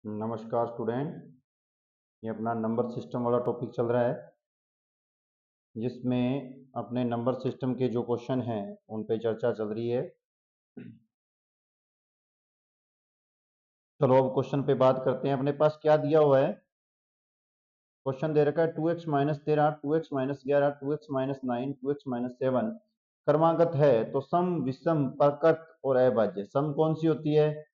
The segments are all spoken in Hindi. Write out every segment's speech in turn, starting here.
नमस्कार स्टूडेंट। ये अपना नंबर सिस्टम वाला टॉपिक चल रहा है, जिसमें अपने नंबर सिस्टम के जो क्वेश्चन हैं उन पे चर्चा चल रही है। चलो अब क्वेश्चन पे बात करते हैं। अपने पास क्या दिया हुआ है? क्वेश्चन दे रखा है 2x-13, 2x-11, 2x-9, 2x-7 क्रमागत है तो सम, विषम, प्रकृत और अभाज्य। सम कौन सी होती है,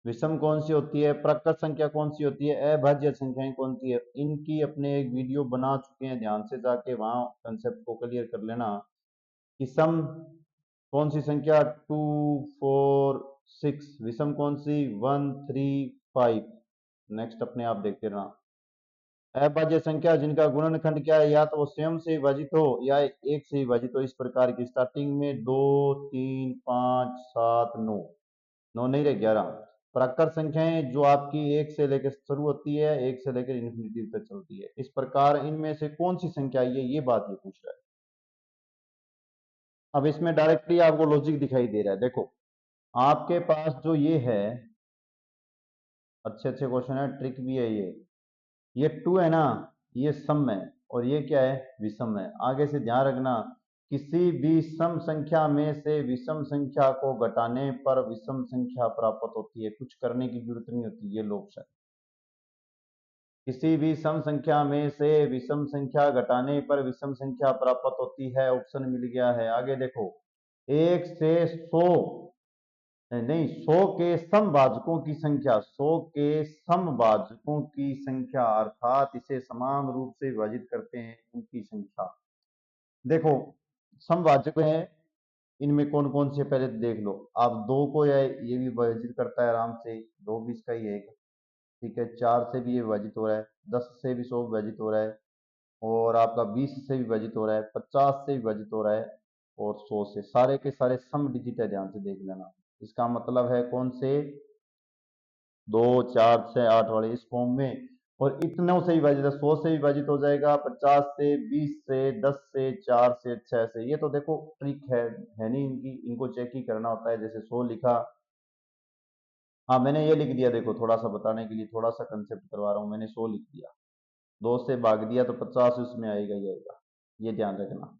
विषम कौन सी होती है, प्रकृत संख्या कौन सी होती है, अभाज्य संख्याएं कौन सी है। इनकी अपने एक वीडियो बना चुके हैं, ध्यान से जाके वहां कंसेप्ट को क्लियर कर लेना कि सम कौन सी संख्या 2, 4, 6, विषम कौन सी 1, 3, 5। नेक्स्ट अपने आप देखते रहना। अभाज्य संख्या जिनका गुणनखंड क्या है, या तो वो स्वयं से विभाजित हो या एक से विभाजित हो। इस प्रकार की स्टार्टिंग में 2, 3, 5, 7, 9, 9 नहीं रहे 11 प्राकृत संख्याएं जो आपकी एक से लेकर शुरू होती है, एक से लेकर इन्फिनिटी तक चलती है। इस प्रकार इनमें से कौन सी संख्या ये बात ये पूछ रहा है। अब इसमें डायरेक्टली आपको लॉजिक दिखाई दे रहा है। देखो आपके पास जो ये है, अच्छे अच्छे क्वेश्चन है, ट्रिक भी है ये 2 है ना, ये सम है और ये क्या है, विषम है। आगे से ध्यान रखना, किसी भी सम संख्या में से विषम संख्या को घटाने पर विषम संख्या प्राप्त होती है। कुछ करने की जरूरत नहीं होती। ये लोग किसी भी सम संख्या में से विषम संख्या घटाने पर विषम संख्या प्राप्त होती है। ऑप्शन मिल गया है। आगे देखो, 1 से 100 नहीं, 100 के समभाजकों की संख्या, 100 के समभाजकों की संख्या अर्थात इसे समान रूप से विभाजित करते हैं उनकी संख्या। देखो समभाजक है, इनमें कौन कौन से पहले देख लो आप। 2 को ये भी विभाजित करता है आराम से, 2 भी इसका ही है। ठीक है, 4 से भी ये विभाजित हो रहा है, 10 से भी 100 विभाजित हो रहा है, और आपका 20 से विभाजित हो रहा है, 50 से विभाजित हो रहा है, और 100 से। सारे के सारे सम डिजिट है, ध्यान से देख लेना। इसका मतलब है कौन से, 2, 4, 6, 8 वाले इस फॉर्म में। और इतनों से विभाजित है, 100 से विभाजित हो जाएगा, 50 से, 20 से, 10 से, 4 से, 6 से। ये तो देखो ट्रिक है नहीं इनकी, इनको चेक ही करना होता है। जैसे 100 लिखा, हाँ मैंने ये लिख दिया, देखो थोड़ा सा बताने के लिए थोड़ा सा कंसेप्ट करवा रहा हूँ। मैंने 100 लिख दिया, 2 से भाग दिया तो 50 उसमें आएगा ही आएगा, ये ध्यान रखना।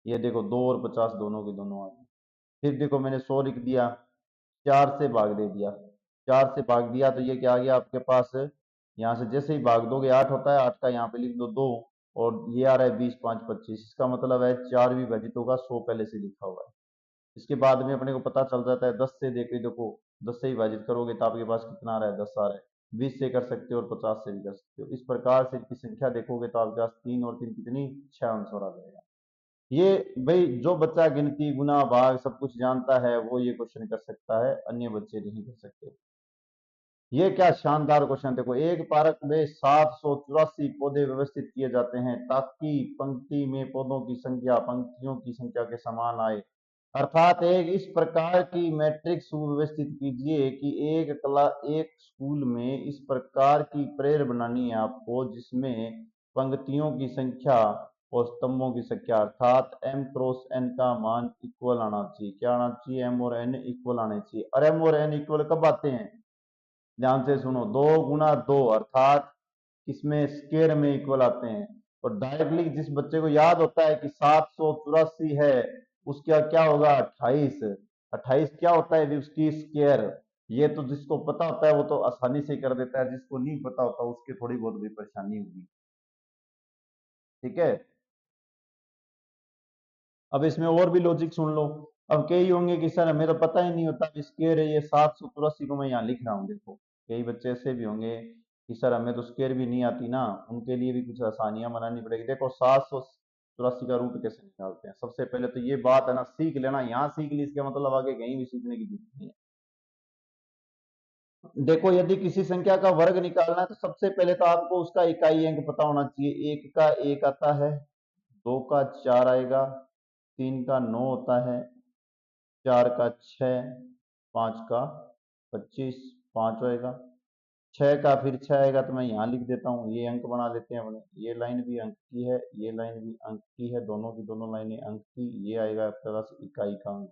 ये देखो 2 और 50 दोनों के दोनों आ गए। फिर देखो मैंने 100 लिख दिया, 4 से भाग दे दिया, 4 से भाग दिया तो ये क्या आ गया आपके पास, यहाँ से जैसे ही भाग दोगे 8 होता है, 8 का यहाँ पे लिख दो 2, और ये आ रहा है 20, 5, 25। इसका मतलब है 4 भी विभाजित होगा, 100 पहले से लिखा हुआ है। इसके बाद में अपने को पता चल जाता है 10 से, देखो 10 से विभाजित करोगे तो आपके पास कितना आ रहा है, 10 आ रहा है। 20 से कर सकते हो और 50 से भी कर सकते हो। इस प्रकार से इसकी संख्या देखोगे तो आपके पास 3 और 3 कितनी, 6 आंसर आ जाएगा। ये भाई जो बच्चा गिनती गुना भाग सब कुछ जानता है वो ये क्वेश्चन कर सकता है, अन्य बच्चे नहीं कर सकते। ये क्या शानदार क्वेश्चन। देखो, एक पार्क में 784 पौधे व्यवस्थित किए जाते हैं ताकि पंक्ति में पौधों की संख्या पंक्तियों की संख्या के समान आए। अर्थात एक इस प्रकार की मैट्रिक्स सुव्यवस्थित कीजिए कि एक स्कूल में इस प्रकार की प्रेयर बनानी है आपको, जिसमें पंक्तियों की संख्या और स्तंभों की संख्या अर्थात m क्रॉस n का मान इक्वल आना चाहिए। क्या आना चाहिए, m और n इक्वल आने चाहिए। और m और n इक्वल कब आते हैं, ध्यान से सुनो, 2 गुना 2 अर्थात इसमें स्क्वायर में इक्वल आते हैं। और डायरेक्टली जिस बच्चे को याद होता है कि 784 है, उसका क्या होगा, 28। 28 क्या होता है, उसकी स्क्वायर। ये तो जिसको पता होता है वो तो आसानी से कर देता है, जिसको नहीं पता होता उसकी थोड़ी बहुत भी परेशानी होगी। ठीक है, अब इसमें और भी लॉजिक सुन लो। अब कई होंगे कि सर हमें तो पता ही नहीं होता स्क्वायर है, ये 784 को मैं यहाँ लिख रहा हूँ। देखो कई बच्चे ऐसे भी होंगे कि सर हमें तो स्क्वायर भी नहीं आती ना, उनके लिए भी कुछ आसानियां बनानी पड़ेगी। देखो 784 का रूट कैसे निकालते हैं। सबसे पहले तो ये बात है ना, सीख लेना, यहाँ सीख ली इसका मतलब आगे कहीं भी सीखने की जरूरत नहीं है। देखो यदि किसी संख्या का वर्ग निकालना है तो सबसे पहले तो आपको उसका इकाई अंक पता होना चाहिए। 1 का 1 आता है, 2 का 4 आएगा, 3 का 9 होता है, 4 का 6, 5 का 25, 5 आएगा, 6 का फिर 6 आएगा तो मैं यहाँ लिख देता हूँ। ये अंक बना लेते हैं अपने, ये लाइन भी अंक की है, ये लाइन भी अंक की है, दोनों की दोनों लाइनें अंक की। ये आएगा आपके पास इकाई का अंक।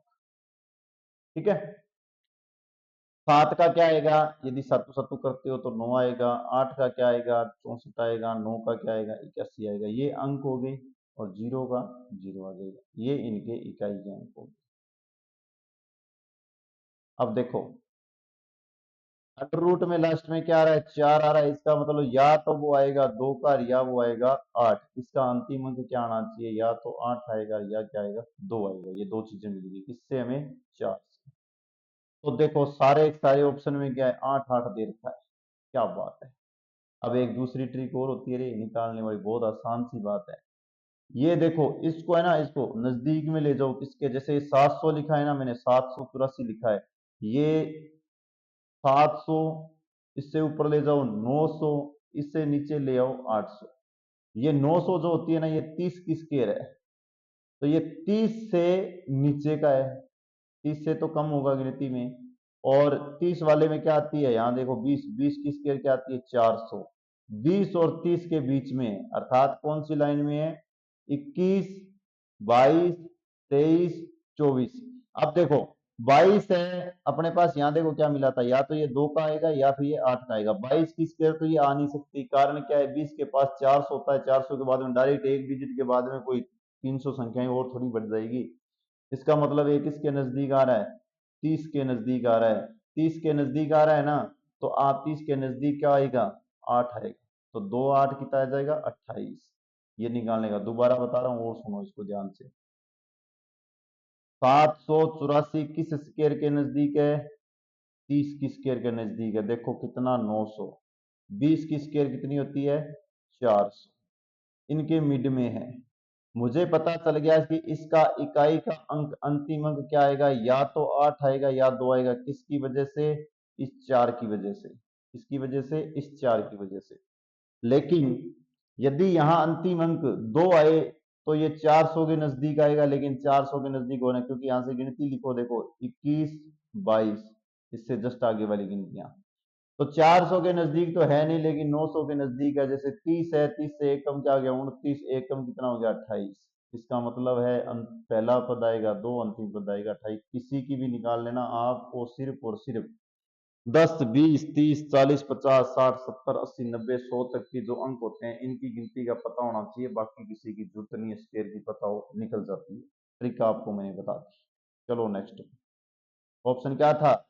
ठीक है, 7 का क्या आएगा, यदि सत्तू सत्तू करते हो तो 9 आएगा। 8 का क्या आएगा, 64 आएगा। 9 का क्या आएगा, 81 आएगा। ये अंक हो गए और 0 का 0 आ जाएगा। ये इनके इकाई के अंक हो गए। अब देखो अंडर रूट में लास्ट में क्या आ रहा है, 4 आ रहा है। इसका मतलब या तो वो आएगा 2 का या वो आएगा 8। इसका अंतिम अंक क्या आना चाहिए, या तो 8 आएगा या क्या आएगा, 2 आएगा। ये दो चीजें मिल गई, किससे हमें, 4 से। तो देखो सारे सारे ऑप्शन में क्या है, 8 8 दे रखा है। क्या बात है। अब एक दूसरी ट्रिक और होती है रे निकालने वाली, बहुत आसान सी बात है। ये देखो इसको है ना, इसको नजदीक में ले जाओ किसके, जैसे 700 लिखा है ना मैंने, 784 लिखा है। ये 700, इससे ऊपर ले जाओ 900, इससे नीचे ले आओ 800। ये 900 जो होती है ना, ये 30 की स्केयर है। तो ये 30 से नीचे का है, 30 से तो कम होगा गिनती में। और 30 वाले में क्या आती है, यहां देखो 20, 20 की स्केयर क्या आती है, 400। 20 और 30 के बीच में है, अर्थात कौन सी लाइन में है, 21, 22, 23, 24। अब देखो 22 है अपने पास, यहां देखो क्या मिला था, या तो ये 2 का आएगा या फिर ये 8 का आएगा। 22 की स्क्वायर तो ये आ नहीं सकती, कारण क्या है, 20 के पास 400 होता है, 400 के बाद में डायरेक्ट एक डिजिट के बाद में कोई 300 संख्याएं और थोड़ी बढ़ जाएगी। इसका मतलब ये किसके नजदीक आ रहा है, 30 के नजदीक आ रहा है। 30 के नजदीक आ रहा है ना, तो आप 30 के नजदीक क्या आएगा, 8 आएगा। तो 2 8 कितना आ जाएगा, 28। ये निकालने का दोबारा बता रहा हूं और सुनो इसको ध्यान से। 784 किस स्केयर के नजदीक है, 30 की स्केयर के नजदीक है। देखो कितना, 900। 20 की स्केयर कितनी होती है, 400। इनके मिड में है। मुझे पता चल गया कि इसका इकाई का अंक, अंतिम अंक क्या आएगा, या तो 8 आएगा या 2 आएगा। किसकी वजह से, इस 4 की वजह से। किसकी वजह से, इस 4 की वजह से। लेकिन यदि यहां अंतिम अंक 2 आए तो ये 400 के नजदीक आएगा, लेकिन 400 के नजदीक होना, क्योंकि यहां से गिनती लिखो, देखो 21, 22, इससे जस्ट आगे वाली गिनतियां। तो 400 के नजदीक तो है नहीं, लेकिन 900 के नजदीक है। जैसे 30 है, 30 से एक कम क्या हो गया, 29, एक कम कितना हो गया, 28। इसका मतलब है पहला पद आएगा 2, अंतिम पद आएगा 28। किसी की भी निकाल लेना, आपको सिर्फ और सिर्फ 10, 20, 30, 40, 50, 60, 70, 80, 90, 100 तक के जो अंक होते हैं, इनकी गिनती का पता होना चाहिए। बाकी किसी की जरूरत नहीं है, स्केयर की पता हो, निकल जाती है। ट्रिक आपको मैंने बता दी। चलो नेक्स्ट ऑप्शन क्या था,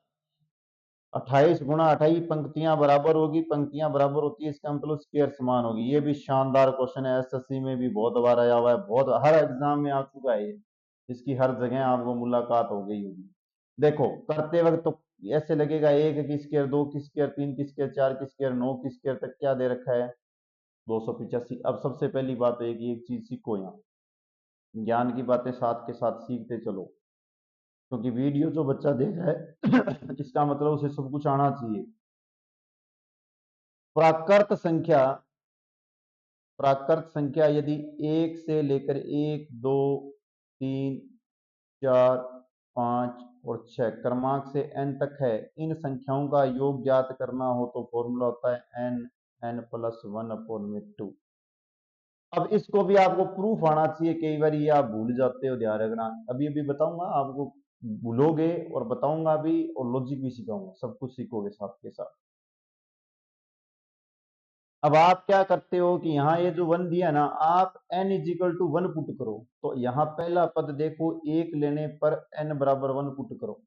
28 गुणा 28, पंक्तियां बराबर होगी, पंक्तियां बराबर होती है इसका मतलब स्केयर समान होगी। ये भी शानदार क्वेश्चन है, एसएससी में भी बहुत बार आया हुआ है, बहुत हर एग्जाम में आ चुका है ये। इसकी हर जगह आपको मुलाकात हो गई होगी। देखो करते वक्त तो ऐसे लगेगा, 1 की स्केयर, 2 की स्केयर, 3 की स्केयर, 4 की स्केयर, 9 की स्केयर तक क्या दे रखा है, 285। अब सबसे पहली बात है कि एक चीज सीखो, यहाँ ज्ञान की बातें साथ के साथ सीखते चलो। क्योंकि वीडियो जो बच्चा देख रहा है इसका मतलब उसे सब कुछ आना चाहिए। प्राकृत संख्या, प्राकृत संख्या यदि 1 से लेकर 1, 2, 3, 4, 5 और 6 क्रमांक से n तक है, इन संख्याओं का योग ज्ञात करना हो तो फॉर्मूला होता है n, n+1/2। अब इसको भी आपको प्रूफ आना चाहिए, कई बार ये आप भूल जाते हो, ध्यान रखना। अभी अभी बताऊंगा आपको, भूलोगे, और बताऊंगा भी, और लॉजिक भी सिखाऊंगा, सब कुछ सीखोगे साथ के साथ। अब आप क्या करते हो कि यहाँ ये जो 1 दिया ना, आप n = 1 पुट करो। तो यहाँ पहला पद देखो, 1 लेने पर n बराबर 1 पुट करो।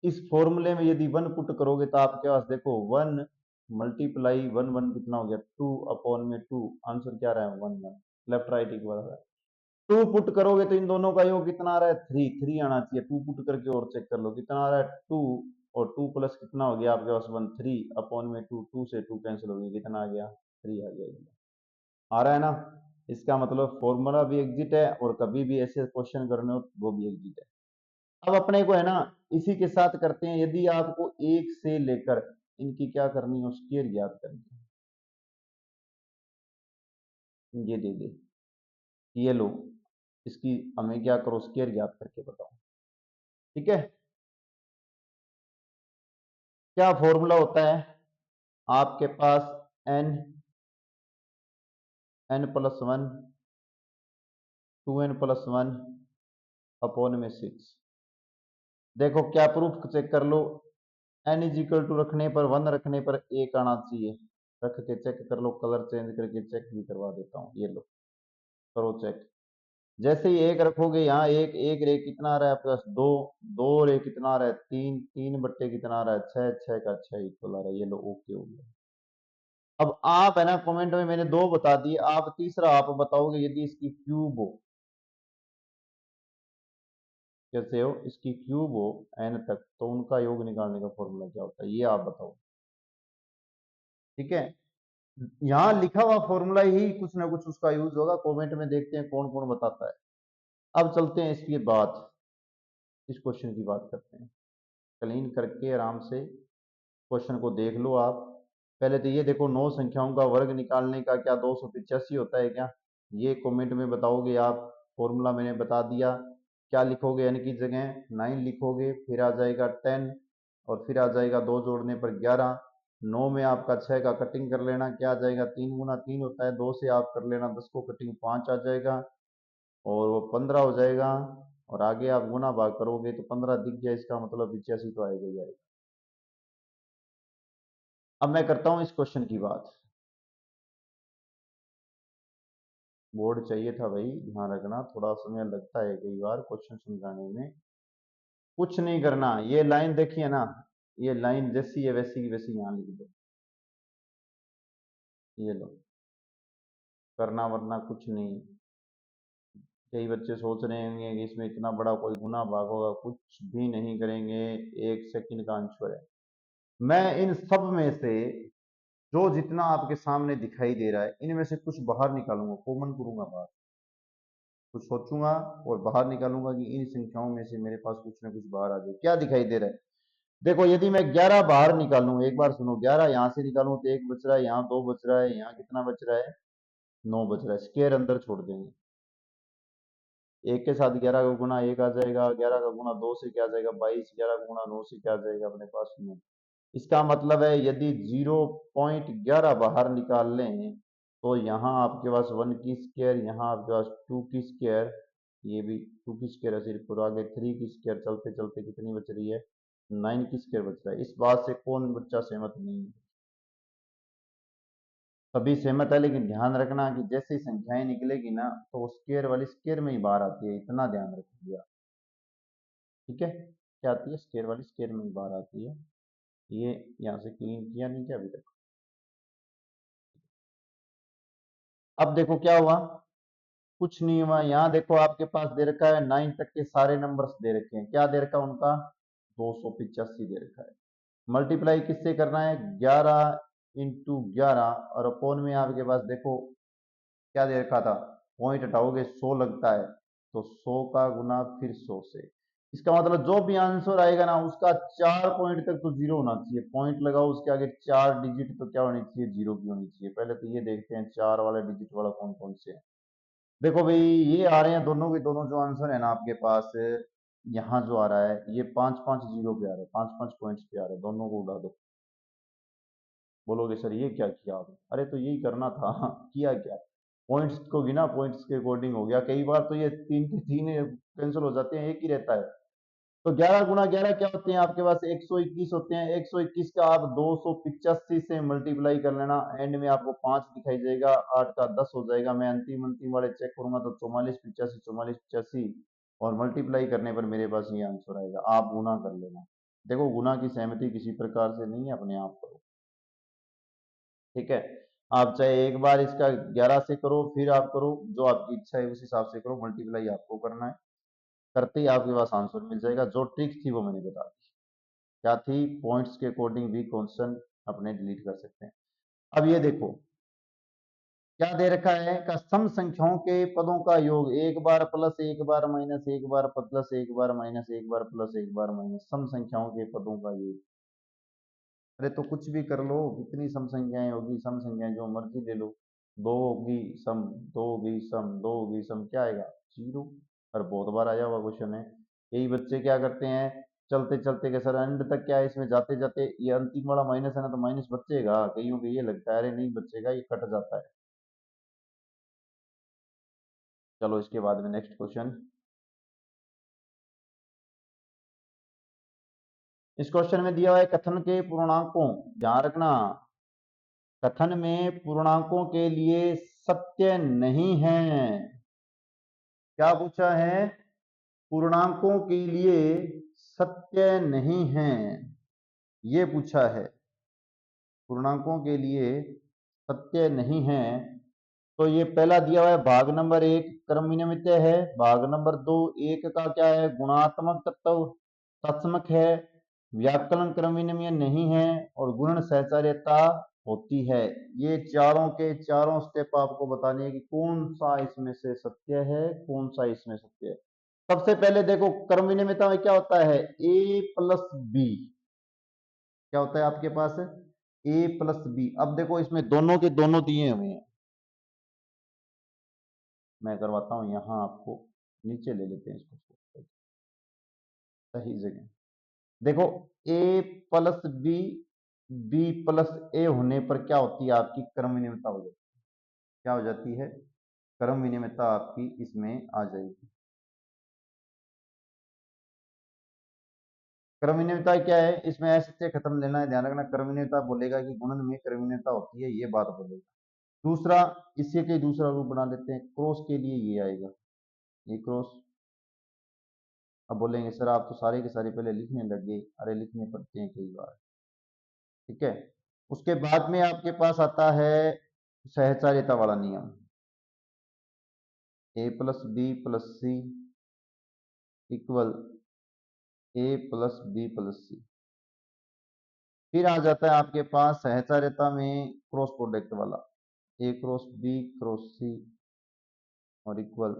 इस फॉर्मूले में यदि 1 पुट करोगे तो आपके पास देखो 1 मल्टीप्लाई 1, 1 कितना हो गया, 2/2। आंसर क्या रहा है, 1 1। लेफ्ट राइट इक्वल है। 2 पुट करोगे तो इन दोनों का योग कितना आ रहा है, 3 3 आना चाहिए। 2 पुट करके और चेक कर लो कितना आ रहा है, 2। और 2 प्लस कितना हो गया आपके पास, 1 3/2। 2 से 2 कैंसिल हो गया, कितना आ गया, 3 आ गया। आ रहा है ना। इसका मतलब फॉर्मूला भी एग्जिट है, और कभी भी ऐसे क्वेश्चन करने हो वो भी एग्जिट है। अब अपने को है ना, इसी के साथ करते हैं। यदि आपको 1 से लेकर इनकी क्या करनी हो, स्केयर ज्ञात करनी है, ये दे दे, ये लो, इसकी हमें क्या करो, स्केयर ज्ञात करके बताओ। ठीक है, क्या फॉर्मूला होता है आपके पास, n, n+1, 2n+1/6। देखो क्या प्रूफ चेक कर लो, n इज इक्वल टू रखने पर 1 रखने पर 1 आना चाहिए। रख के चेक कर लो, कलर चेंज करके चेक भी करवा देता हूँ। ये लो, करो चेक। जैसे ही 1 रखोगे यहाँ एक एक रे कितना आ रहा है आपके पास, 2, 2 रे कितना आ रहा है, 3, 3 बट्टे कितना आ रहा है, 6, 6 का 6 इक्वल आ रहा है। ये लो, ओके हो गया। अब आप है ना कमेंट में मैंने 2 बता दिए, आप तीसरा आप बताओगे यदि इसकी क्यूब हो। कैसे हो, इसकी क्यूब हो n तक तो उनका योग निकालने का फॉर्मूला क्या होता है, ये आप बताओ। ठीक है, यहाँ लिखा हुआ फॉर्मूला ही कुछ ना कुछ उसका यूज होगा। कमेंट में देखते हैं कौन कौन बताता है। अब चलते हैं इसकी बात, इस क्वेश्चन की बात करते हैं। क्लीन करके आराम से क्वेश्चन को देख लो आप। पहले तो ये देखो, 9 संख्याओं का वर्ग निकालने का क्या 285 होता है क्या, ये कमेंट में बताओगे आप। फॉर्मूला मैंने बता दिया। क्या लिखोगे, n की जगह 9 लिखोगे, फिर आ जाएगा 10 और फिर आ जाएगा 2 जोड़ने पर 11। 9 में आपका 6 का कटिंग कर लेना, क्या आ जाएगा, 3 गुना 3 होता है, 2 से आप कर लेना 10 को कटिंग, 5 आ जाएगा और वो 15 हो जाएगा। और आगे आप गुना भाग करोगे तो 15 दिख गया, इसका मतलब 85 तो आएगा ही आएगा। अब मैं करता हूं इस क्वेश्चन की बात। बोर्ड चाहिए था भाई, ध्यान रखना, थोड़ा समय लगता है कई बार क्वेश्चन समझाने में। कुछ नहीं करना, ये लाइन देखिए ना, ये लाइन जैसी है वैसी की वैसी यहां लिख दो। ये लो, करना वरना कुछ नहीं। कई बच्चे सोच रहे होंगे कि इसमें इतना बड़ा कोई गुना भाग होगा, कुछ भी नहीं करेंगे, 1 सेकंड का आंसर है। मैं इन सब में से जो जितना आपके सामने दिखाई दे रहा है इनमें से कुछ बाहर निकालूंगा, कॉमन करूंगा बाहर, कुछ सोचूंगा और बाहर निकालूंगा कि इन संख्याओं में से मेरे पास कुछ ना कुछ बाहर आ जाए। क्या दिखाई दे रहा है, देखो यदि मैं 11 बाहर निकालूं, एक बार सुनो, 11 यहां से निकालूं तो 1 बच रहा है, यहाँ 2 बच रहा है, यहाँ कितना बच रहा है, 9 बच रहा है। स्क्वायर अंदर छोड़ देंगे, एक के साथ 11 का गुना 1 आ जाएगा, 11 का गुना 2 से क्या आ जाएगा 22, 11 का गुना 9 से क्या आ जाएगा अपने पास 9। इसका मतलब है यदि 0.11 बाहर निकाल लें तो यहाँ आपके पास 1 की स्क्वायर, यहाँ आपके पास 2 की स्क्वायर, ये भी 2 की स्क्वायर है सिर्फ, और आगे 3 की स्क्वायर, चलते चलते कितनी बच रही है, 9 की स्क्वायर बच रहा है। इस बात से कौन बच्चा सहमत नहीं है, सभी सहमत है, लेकिन ध्यान रखना कि जैसे ही संख्याएं निकलेगी ना तो वो स्क्वायर वाली स्क्वायर में ही बाहर आती है, इतना ध्यान रखिएगा। ठीक है, क्या आती है, स्क्वायर वाली स्क्वायर में ही बाहर आती है। ये यहाँ से क्लीन किया नहीं क्या अभी तक। अब देखो क्या हुआ, कुछ नहीं हुआ। यहाँ देखो आपके पास दे रखा है 9 तक के सारे नंबर्स दे रखे हैं, क्या दे रखा है उनका, 285 दे रखा है। मल्टीप्लाई किससे करना है, 11 इंटू 11 और अपोन में आपके पास देखो क्या दे रखा था, पॉइंट हटाओगे 100 लगता है, तो 100 का गुना फिर 100 से। इसका मतलब जो भी आंसर आएगा ना उसका 4 पॉइंट तक तो जीरो होना चाहिए, पॉइंट लगाओ उसके आगे 4 डिजिट तो क्या होनी चाहिए, जीरो की होनी चाहिए। पहले तो ये देखते हैं 4 वाले डिजिट वाला कौन कौन से है। देखो भाई ये आ रहे हैं दोनों के दोनों, जो आंसर है ना आपके पास, यहाँ जो आ रहा है ये 5 5 0 पे आ रहा है, 5 5 पॉइंट्स पे आ रहा है, दोनों को उड़ा दो। बोलोगे सर ये क्या किया आपने, अरे तो यही करना था किया क्या, पॉइंट्स को गिना, पॉइंट्स के अकॉर्डिंग हो गया। कई बार तो ये 3 के 3 कैंसिल हो जाते हैं, एक ही रहता है। तो 11 गुना 11 क्या होते हैं आपके पास, 121 होते हैं। 121 का आप 285 से मल्टीप्लाई कर लेना, एंड में आपको 5 दिखाई देगा, 8 का 10 हो जाएगा। मैं अंतिम अंतिम वाले चेक करूंगा तो 44 85, 44 85 और मल्टीप्लाई करने पर मेरे पास ये आंसर आएगा। आप गुना कर लेना, देखो गुना की सहमति किसी प्रकार से नहीं है, अपने आप करो। ठीक है, आप चाहे एक बार इसका 11 से करो, फिर आप करो, जो आपकी इच्छा है उस हिसाब से करो, मल्टीप्लाई आपको करना है। करते ही आपके पास आंसर मिल जाएगा। जो ट्रिक थी वो मैंने बता दी, क्या थी, पॉइंट्स के अकॉर्डिंग भी क्वेश्चन अपने डिलीट कर सकते हैं। अब ये देखो क्या दे रखा है, का सम संख्याओं के पदों का योग, एक बार प्लस एक बार माइनस, एक बार प्लस एक बार माइनस, एक बार प्लस एक बार माइनस, सम संख्याओं के पदों का योग। अरे तो कुछ भी कर लो, कितनी सम संख्याएं होगी, सम संख्याएं जो मर्जी ले लो, दो होगी सम, दो होगी सम, दो होगी सम, क्या आएगा, जीरो। और बहुत बार आया हुआ क्वेश्चन है। यही बच्चे क्या करते हैं, चलते चलते के सर एंड तक क्या है, इसमें जाते जाते ये अंतिम वाला माइनस है ना, तो माइनस बचेगा, कईयों को ये लगता है अरे नहीं बचेगा, ये कट जाता है। चलो इसके बाद में नेक्स्ट क्वेश्चन, इस क्वेश्चन में दिया हुआ है कथन के पूर्णांकों, ध्यान रखना, कथन में पूर्णांकों के लिए सत्य नहीं है। क्या पूछा है? पूर्णांकों के लिए सत्य नहीं है, ये पूछा है। पूर्णांकों के लिए सत्य नहीं है, तो ये पहला दिया हुआ है भाग नंबर 1 क्रम विनिमय है, भाग नंबर 2 एक का क्या है, गुणात्मक तत्व तत्समक है, व्याकलन क्रम विनिमय नहीं है, और गुणन सहचार्यता होती है। ये चारों के चारों स्टेप आपको बताने हैं कि कौन सा इसमें से सत्य है, कौन सा इसमें सत्य है। सबसे पहले देखो क्रम विनिमयता में क्या होता है, a प्लस बी, क्या होता है आपके पास, a प्लस बी। अब देखो इसमें दोनों के दोनों दिए हुए हैं, मैं करवाता हूं यहां आपको, नीचे ले लेते हैं इसको सही जगह। देखो a plus B, B plus A होने पर क्या होती है, आपकी क्रम विनिमयता हो जाती है। क्या हो जाती है? क्रम विनिमयता आपकी इसमें आ जाएगी। क्रम विनिमयता क्या है, इसमें ऐसे से खत्म लेना है, ध्यान रखना। क्रम विनिमयता बोलेगा कि गुणन में क्रम विनिमयता होती है, ये बात बोलेगा। दूसरा, इसी के दूसरा रूप बना लेते हैं, क्रॉस के लिए ये आएगा, ये क्रॉस। अब बोलेंगे सर आप तो सारे के सारे पहले लिखने लग गए, अरे लिखने पड़ते हैं कई बार, ठीक है। उसके बाद में आपके पास आता है सहचार्यता वाला नियम, ए प्लस बी प्लस सी इक्वल ए प्लस बी प्लस सी। फिर आ जाता है आपके पास सहचार्यता में क्रॉस प्रोडक्ट वाला, ए क्रॉस बी क्रॉस सी और इक्वल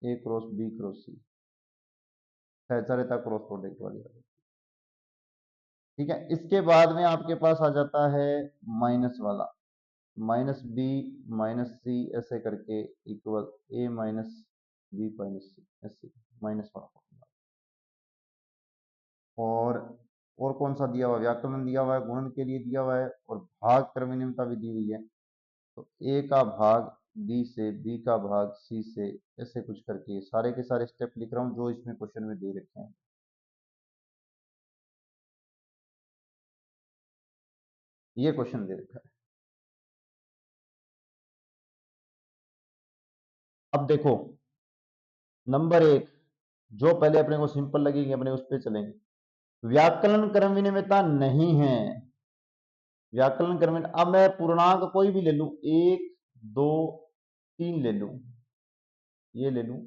ए क्रॉस बी क्रॉस सी, सहचार्यता क्रॉस प्रोडक्ट वाली। ठीक है, इसके बाद में आपके पास आ जाता है माइनस वाला, माइनस बी माइनस सी ऐसे करके इक्वल ए माइनस बी माइनस सी, ऐसे माइनस वाला। और कौन सा दिया हुआ है, व्याकरण दिया हुआ है, गुणन के लिए दिया हुआ है, और भाग क्रम विनिमयता भी दी हुई है। तो ए का भाग बी से, बी का भाग सी से, ऐसे कुछ करके सारे के सारे स्टेप लिख रहा हूं जो इसमें क्वेश्चन में दे रखे हैं। ये क्वेश्चन दे रखा है। अब देखो नंबर 1, जो पहले अपने को सिंपल लगेगी अपने उस पर चलेंगे। व्याकलन क्रम विनिमयता नहीं है, व्याकलन क्रम, अब मैं पूर्णांक कोई भी ले लूं, 1 2 3 ले लूं, ये ले लूं,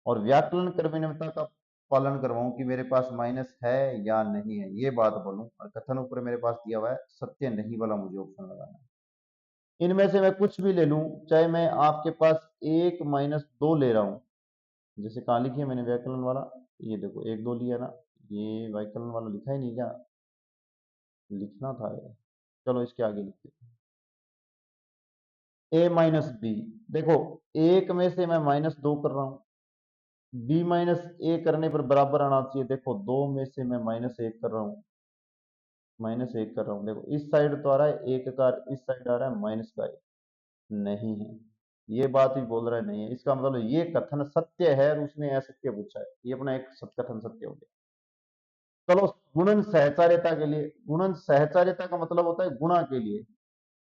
और व्याकलन क्रम विनिमयता का पालन करवाऊं कि मेरे पास माइनस है या नहीं है, ये बात बोलूं, और कथन ऊपर मेरे पास दिया हुआ है सत्य नहीं वाला मुझे ऑप्शन लगाना है। इनमें से मैं कुछ भी ले लूं, चाहे मैं आपके पास 1 माइनस 2 ले रहा हूं, जैसे कहाँ लिखी है मैंने व्याकरण वाला, ये देखो 1 2 लिया ना, ये व्याकरण वाला लिखा ही नहीं क्या, लिखना था यार, चलो इसके आगे लिखते हैं। ए माइनस बी, देखो एक में से मैं माइनस 2 कर रहा हूं, बी माइनस ए करने पर बराबर आना चाहिए। देखो 2 में से मैं माइनस 1 कर रहा हूँ, माइनस 1 कर रहा हूँ, देखो इस साइड तो आ रहा है 1 का, इस साइड आ रहा है माइनस का 1, नहीं है, ये बात भी बोल रहा है नहीं है, इसका मतलब ये कथन सत्य है और उसने असत्य पूछा है, ये अपना एक कथन सत्य हो गया। चलो गुणन सहचार्यता के लिए, गुणन सहचार्यता का मतलब होता है गुणा के लिए,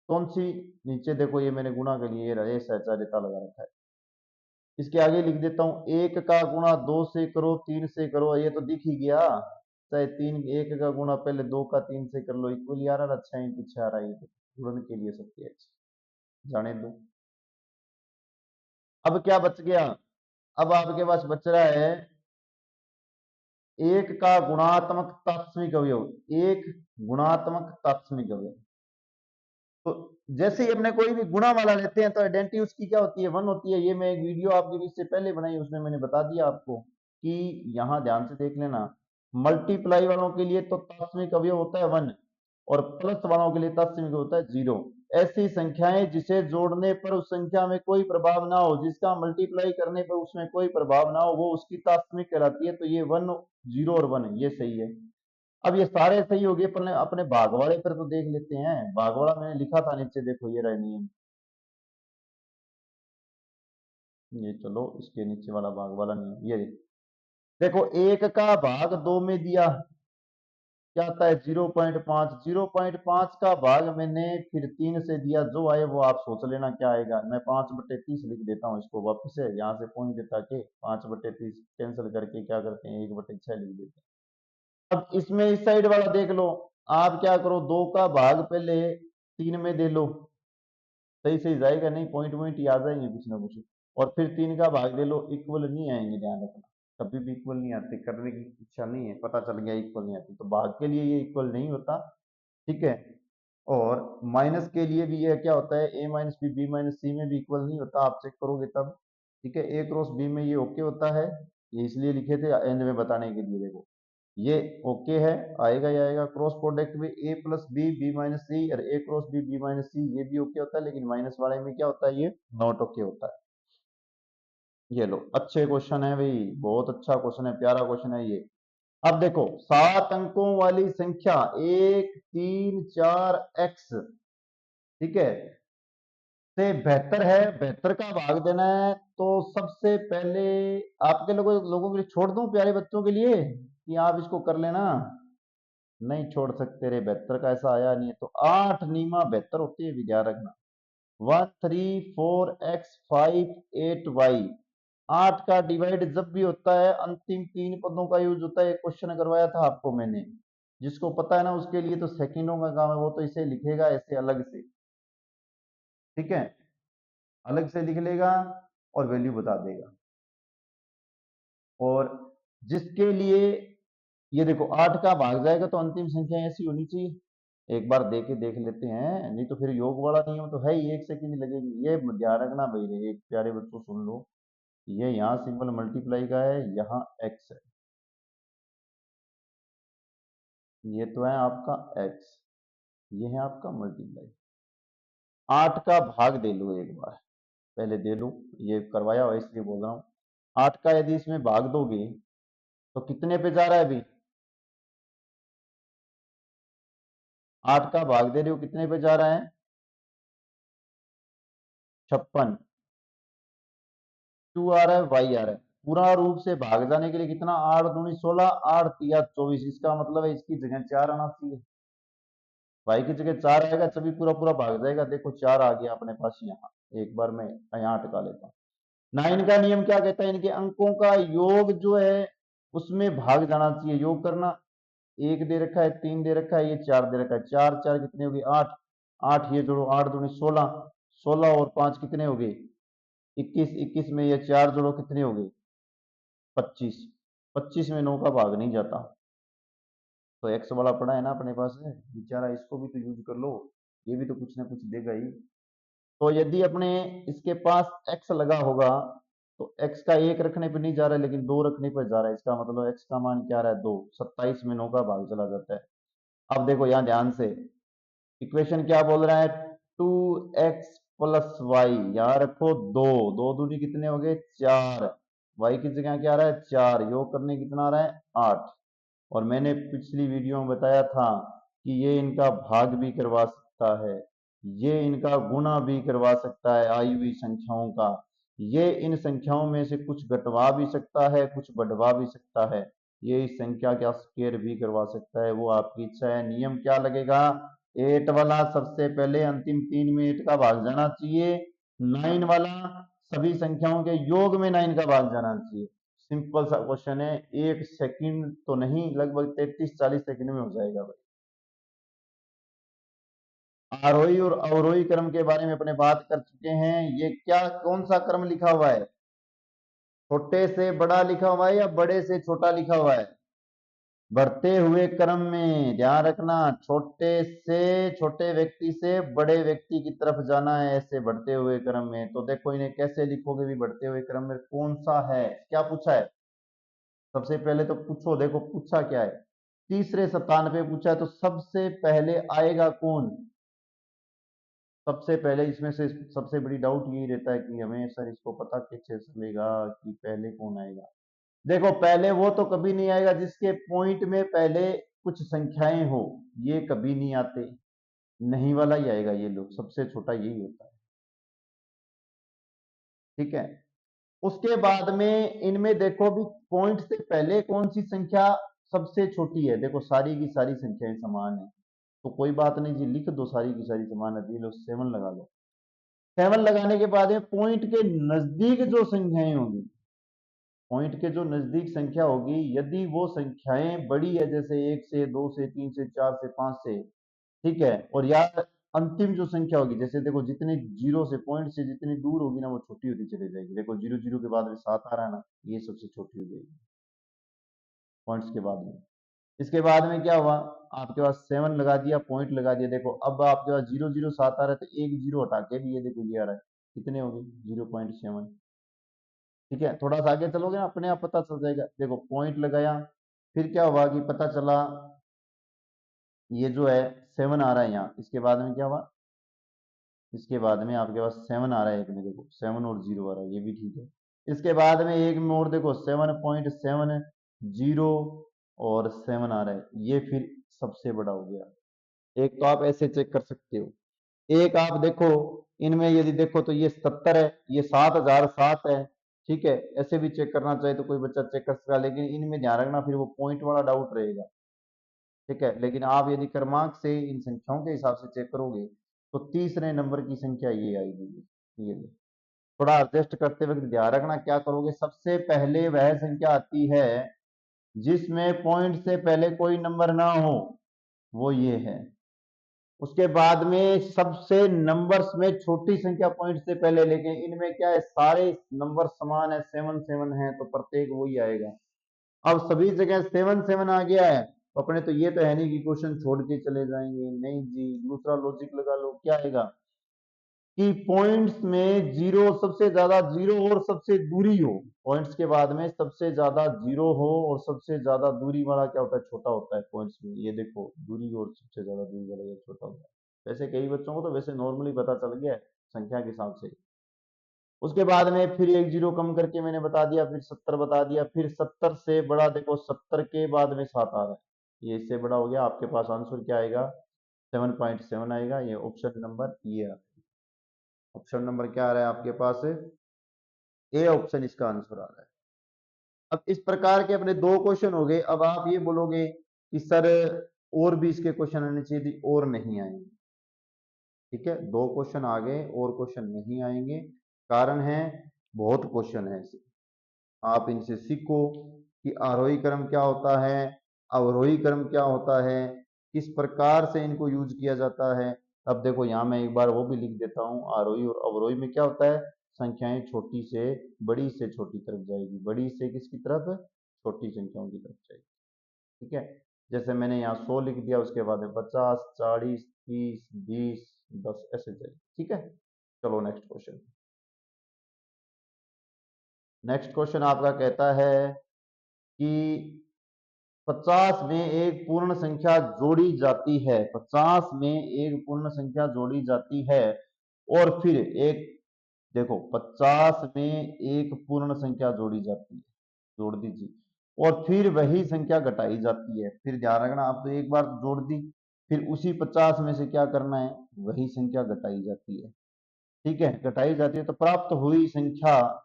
कौन सी, नीचे देखो ये मैंने गुणा के लिए ये सहचार्यता लगा रखा है। इसके आगे लिख देता हूं, 1 का गुणा 2 से करो, 3 से करो, ये तो दिख ही गया, चाहे 3 1 का गुणा पहले 2 का 3 से कर लो, इक्वल आ रहा है, अच्छा ही पीछे आ रहा है, ये तो गुणन के लिए सत्य है, जाने दो। अब क्या बच गया, अब आपके पास बच रहा है 1 का गुणात्मक तात्समिक अवयव, 1 गुणात्मक तात्समिक अवयव। तो जैसे ही अपने कोई भी गुणा वाला लेते हैं तो आइडेंटिटी उसकी क्या होती है, 1 होती है। ये मैं एक वीडियो आपके बीच से पहले बनाई, उसमें मैंने बता दिया आपको कि यहां ध्यान से देख लेना, मल्टीप्लाई वालों के लिए तो तात्समिक अवयव होता है 1, और प्लस वालों के लिए तात्समिक होता है 0। ऐसी संख्याएं जिसे जोड़ने पर उस संख्या में कोई प्रभाव ना हो, जिसका मल्टीप्लाई करने पर उसमें कोई प्रभाव ना हो, वो उसकी तात्समिक कहलाती है। तो ये 1 0 और 1 ये सही है। अब ये सारे सही हो गए, पर अपने भाग वाले पर तो देख लेते हैं, भाग वाला मैंने लिखा था नीचे, देखो ये रहा नियम, ये चलो इसके नीचे वाला भाग वाला नियम, ये देखो 1 का भाग 2 में दिया, क्या आता है 0.5। 0.5 का भाग मैंने फिर 3 से दिया, जो आए वो आप सोच लेना क्या आएगा। मैं 5/30 लिख देता हूँ इसको वापस से, यहाँ से पॉइंट देता के 5/30 कैंसिल करके क्या करते हैं 1/6 लिख देते हैं। अब इसमें इस साइड वाला देख लो, आप क्या करो 2 का भाग पहले 3 में दे लो, सही सही जाएगा, नहीं पॉइंट वॉइंट ही आ जाएंगे कुछ ना कुछ, और फिर 3 का भाग दे लो, इक्वल नहीं आएंगे, ध्यान रखना कभी भी इक्वल नहीं आते, करने की इच्छा नहीं है, पता चल गया इक्वल नहीं आती, तो भाग के लिए ये इक्वल नहीं होता, ठीक है। और माइनस के लिए भी ये क्या होता है, a माइनस बी माइनस सी में भी इक्वल नहीं होता, आप चेक करोगे तब, ठीक है। a क्रॉस b में ये ओके होता है, ये इसलिए लिखे थे एंड में बताने के लिए, देखो ये ओके है, आएगा ही आएगा। क्रॉस प्रोडक्ट में a plus B B minus C, और a cross B B minus C ये भी ओके होता है, लेकिन माइनस वाले में क्या होता है, ये नॉट ओके होता है। ये लो, अच्छे क्वेश्चन है भाई, बहुत अच्छा क्वेश्चन है, प्यारा क्वेश्चन है ये। अब देखो 7 अंकों वाली संख्या 1 3 4 x, ठीक है, से बेहतर है, बेहतर का भाग देना है, तो सबसे पहले आपके लोगों के लिए छोड़ दूं, प्यारे बच्चों के लिए, कि आप इसको कर लेना, नहीं छोड़ सकते रे, बेहतर का ऐसा आया नहीं है, तो 8 नीमा बेहतर होती है, भी ध्यान रखना। 1 3 4 x 5 8 y, 8 का डिवाइड जब भी होता है अंतिम 3 पदों का यूज होता है, एक क्वेश्चन करवाया था आपको मैंने, जिसको पता है ना उसके लिए तो सेकंडों का काम है, वो तो इसे लिखेगा ऐसे अलग से, ठीक है, अलग से लिख लेगा और वैल्यू बता देगा। और जिसके लिए ये देखो 8 का भाग जाएगा तो अंतिम संख्या ऐसी होनी चाहिए, एक बार दे के देख लेते हैं, नहीं तो फिर योग वाला नियम तो है ही, 1 सेकंड लगेगी, ये ध्यान रखना भाई, एक प्यारे बच्चों सुन लो, ये यहाँ सिंबल मल्टीप्लाई का है, यहाँ x है, ये तो है आपका x, ये है आपका मल्टीप्लाई। 8 का भाग दे लो एक बार, पहले दे लो, ये करवाया हुआ इसलिए बोल रहा हूँ। 8 का यदि इसमें भाग दोगे तो कितने पे जा रहा है अभी, 8 का भाग दे रहे हो कितने पे जा रहा है, 56, टू आ रहा है, वाई आ रहा है, पूरा रूप से भाग जाने के लिए कितना, 8 दूनी 16, 8 तिया 24, इसका मतलब है इसकी जगह 4 आना चाहिए, वाई की जगह 4 आएगा तभी पूरा पूरा भाग जाएगा, देखो 4 आ गया अपने पास यहाँ, एक बार मैं यहाँ हटा लेता हूँ। 9 का नियम क्या कहता है, इनके अंकों का योग जो है उसमें भाग जाना चाहिए, योग करना, 1 दे रखा है, 3 दे रखा है, ये 4 दे रखा है, 4 4 कितने हो गए 8, 8 ये जोड़ो, 8 दूनी 16, 16 और 5 कितने हो गए 21, 21 में ये 4 जोड़ो कितने हो गए 25, 25 में 9 का भाग नहीं जाता, तो एक्स वाला पड़ा है ना अपने पास है बेचारा, इसको भी तो यूज कर लो, ये भी तो कुछ ना कुछ देगा ही। तो यदि अपने इसके पास एक्स लगा होगा तो एक्स का 1 रखने पे नहीं जा रहा है, लेकिन 2 रखने पर जा रहा है, इसका मतलब एक्स का मान क्या रहा है 2, 27 में 9 का भाग चला जाता है। अब देखो यहाँ ध्यान से, इक्वेशन क्या बोल रहा है, 2x प्लस वाई, यहाँ रखो 2, 2 दूनी कितने हो गए 4, वाई की जगह क्या आ रहा है 4, योग करने कितना आ रहा है 8, और मैंने पिछली वीडियो में बताया था कि ये इनका भाग भी करवा सकता है, ये इनका गुणा भी करवा सकता है आई हुई संख्याओं का, ये इन संख्याओं में से कुछ घटवा भी सकता है, कुछ बढ़वा भी सकता है, ये इस संख्या का स्क्वायर भी करवा सकता है, वो आपकी इच्छा है। नियम क्या लगेगा, 8 वाला सबसे पहले अंतिम 3 में 8 का भाग जाना चाहिए, 9 वाला सभी संख्याओं के योग में 9 का भाग जाना चाहिए। सिंपल सा क्वेश्चन है, 1 सेकंड तो नहीं, लगभग 33-40 सेकंड में हो जाएगा भाई। आरोही और अवरोही क्रम के बारे में अपने बात कर चुके हैं, ये क्या कौन सा क्रम लिखा हुआ है, छोटे से बड़ा लिखा हुआ है या बड़े से छोटा लिखा हुआ है, बढ़ते हुए क्रम में, ध्यान रखना, छोटे से छोटे व्यक्ति से बड़े व्यक्ति की तरफ जाना है, ऐसे बढ़ते हुए क्रम में। तो देखो इन्हें कैसे लिखोगे भी, बढ़ते हुए क्रम में कौन सा है, क्या पूछा है, सबसे पहले तो पूछो, देखो पूछा क्या है, तीसरे स्थान पे पूछा है, तो सबसे पहले आएगा कौन, सबसे पहले इसमें से सबसे बड़ी डाउट यही रहता है कि हमें सर इसको पता कैसे चलेगा कि पहले कौन आएगा। देखो पहले वो तो कभी नहीं आएगा जिसके पॉइंट में पहले कुछ संख्याएं हो, ये कभी नहीं आते, नहीं वाला ही आएगा, ये लोग सबसे छोटा यही होता है, ठीक है। उसके बाद में इनमें देखो भी पॉइंट से पहले कौन सी संख्या सबसे छोटी है। देखो सारी की सारी संख्याएं समान है, तो कोई बात नहीं जी, लिख दो सारी की सारी समान है, लो 7 लगा लो। 7 लगाने के बाद में पॉइंट के नजदीक जो संख्याएं होंगी, पॉइंट के जो नजदीक संख्या होगी, यदि वो संख्याएं बड़ी है, जैसे 1 से, 2 से, 3 से, 4 से, 5 से, ठीक है, और यार अंतिम जो संख्या होगी, जैसे देखो जितने जीरो से, पॉइंट से जितनी दूर होगी ना, वो छोटी होती चली जाएगी। देखो जीरो जीरो के बाद में 7 आ रहा है ना, ये सबसे छोटी हो जाएगी पॉइंट्स के बाद में। इसके बाद में क्या हुआ, आपके पास 7 लगा दिया, पॉइंट लगा दिया। देखो अब आपके पास 007 आ रहा है, तो एक जीरो हटा के भी ये देखो ये आ रहा है, कितने हो गए 0.7। ठीक है, थोड़ा सा आगे चलोगे ना, अपने आप पता चल जाएगा। देखो पॉइंट लगाया, फिर क्या हुआ कि पता चला ये जो है 7 आ रहा है यहाँ। इसके बाद में क्या हुआ, इसके बाद में आपके पास 7 आ रहा है एक में, देखो 7 और 0 आ रहा है, ये भी ठीक है। इसके बाद में एक में और देखो 7.7, 0 और 7 आ रहा है, ये फिर सबसे बड़ा हो गया। एक तो आप ऐसे चेक कर सकते हो, एक आप देखो इनमें यदि देखो तो ये 70 है, ये 7007 है। ठीक है, ऐसे भी चेक करना चाहे तो कोई बच्चा चेक कर सकता है, लेकिन इनमें ध्यान रखना फिर वो पॉइंट वाला डाउट रहेगा। ठीक है, लेकिन आप यदि क्रमांक से इन संख्याओं के हिसाब से चेक करोगे तो तीसरे नंबर की संख्या ये आएगी। ये थोड़ा एडजस्ट करते वक्त ध्यान रखना, क्या करोगे, सबसे पहले वह संख्या आती है जिसमें पॉइंट से पहले कोई नंबर ना हो, वो ये है। उसके बाद में सबसे नंबर्स में छोटी संख्या पॉइंट से पहले, लेकिन इनमें क्या है, सारे नंबर समान है, 7 7 है, तो प्रत्येक वही आएगा। अब सभी जगह 7 7 आ गया है, तो अपने तो ये तो है नहीं कि क्वेश्चन छोड़ के चले जाएंगे, नहीं जी, दूसरा लॉजिक लगा लो। क्या आएगा कि पॉइंट्स में जीरो सबसे ज्यादा, जीरो और सबसे दूरी हो, पॉइंट्स के बाद में सबसे ज्यादा जीरो हो और सबसे ज्यादा दूरी वाला क्या होता है, छोटा होता है पॉइंट्स में। ये देखो दूरी और सबसे ज्यादा दूरी वाला ये छोटा होता है। वैसे कई बच्चों को तो वैसे नॉर्मली पता चल गया है संख्या के हिसाब से। उसके बाद में फिर एक जीरो कम करके मैंने बता दिया, फिर 70 बता दिया, फिर 70 से बड़ा देखो 70 के बाद में 7 आ रहा है, ये इससे बड़ा हो गया। आपके पास आंसर क्या आएगा, 7.7 आएगा। ये ऑप्शन नंबर ये आ, ऑप्शन नंबर क्या आ रहा है आपके पास, ए ऑप्शन इसका आंसर आ रहा है। अब इस प्रकार के अपने दो क्वेश्चन हो गए। अब आप ये बोलोगे कि सर और भी इसके क्वेश्चन आने चाहिए थे, और नहीं आएंगे। ठीक है, दो क्वेश्चन आ गए, और क्वेश्चन नहीं आएंगे। कारण है बहुत क्वेश्चन है ऐसे, आप इनसे सीखो कि आरोही क्रम क्या होता है, अवरोही क्रम क्या होता है, किस प्रकार से इनको यूज किया जाता है। अब देखो यहाँ मैं एक बार वो भी लिख देता हूँ, आरोही और अवरोही में क्या होता है, संख्याएं छोटी से बड़ी से छोटी तरफ जाएगी, बड़ी से किसकी तरफ, छोटी संख्याओं की तरफ जाएगी। ठीक है, जैसे मैंने यहाँ 100 लिख दिया, उसके बाद में 50, 40, 30, 20, 10 ऐसे जाएगी। ठीक है, चलो नेक्स्ट क्वेश्चन। नेक्स्ट क्वेश्चन आपका कहता है कि 50 में एक पूर्ण संख्या जोड़ी जाती है, 50 में एक पूर्ण संख्या जोड़ी जाती है, और फिर एक, देखो 50 में एक पूर्ण संख्या जोड़ी जाती है, जोड़ दीजिए, और फिर वही संख्या घटाई जाती है। फिर ध्यान रखना, आप तो एक बार जोड़ दी, फिर उसी 50 में से क्या करना है, वही संख्या घटाई जाती है। ठीक है, घटाई जाती है, तो प्राप्त हुई संख्या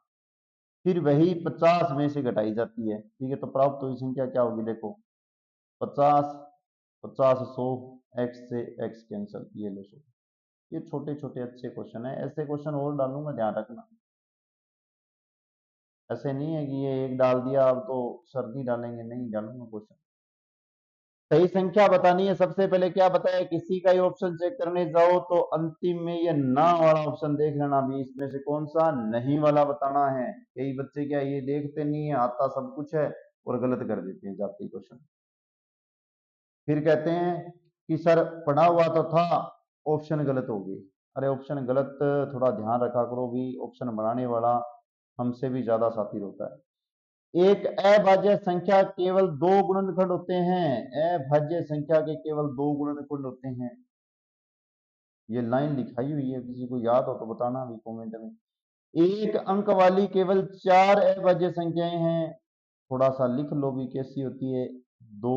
फिर वही 50 में से घटाई जाती है। ठीक है, तो प्राप्त हुई संख्या क्या होगी, देखो 50, 50, 100, एक्स से एक्स कैंसल, ये लो 100। ये छोटे छोटे अच्छे क्वेश्चन है, ऐसे क्वेश्चन और डालूंगा, ध्यान रखना। ऐसे नहीं है कि ये एक डाल दिया अब तो सर्दी डालेंगे, नहीं डालूंगा क्वेश्चन। सही संख्या बतानी है, सबसे पहले क्या बताया, किसी का ही ऑप्शन चेक करने जाओ तो अंतिम में ये ना वाला ऑप्शन देख लेना भी, इसमें से कौन सा नहीं वाला बताना है। कई बच्चे क्या ये देखते नहीं है, आता सब कुछ है और गलत कर देते हैं जाते ही क्वेश्चन। फिर कहते हैं कि सर पढ़ा हुआ तो था, ऑप्शन गलत हो गई। अरे ऑप्शन गलत थोड़ा ध्यान रखा करो भी, ऑप्शन बनाने वाला हमसे भी ज्यादा शातिर होता है। एक अभाज्य संख्या केवल दो गुणनखंड होते हैं, अभाज्य संख्या के केवल दो गुणनखंड होते हैं। ये लाइन लिखाई हुई है, किसी को याद हो तो बताना भी कमेंट में। एक अंक वाली केवल चार अभाज्य संख्याएं हैं, थोड़ा सा लिख लो भी कैसी होती है, 2,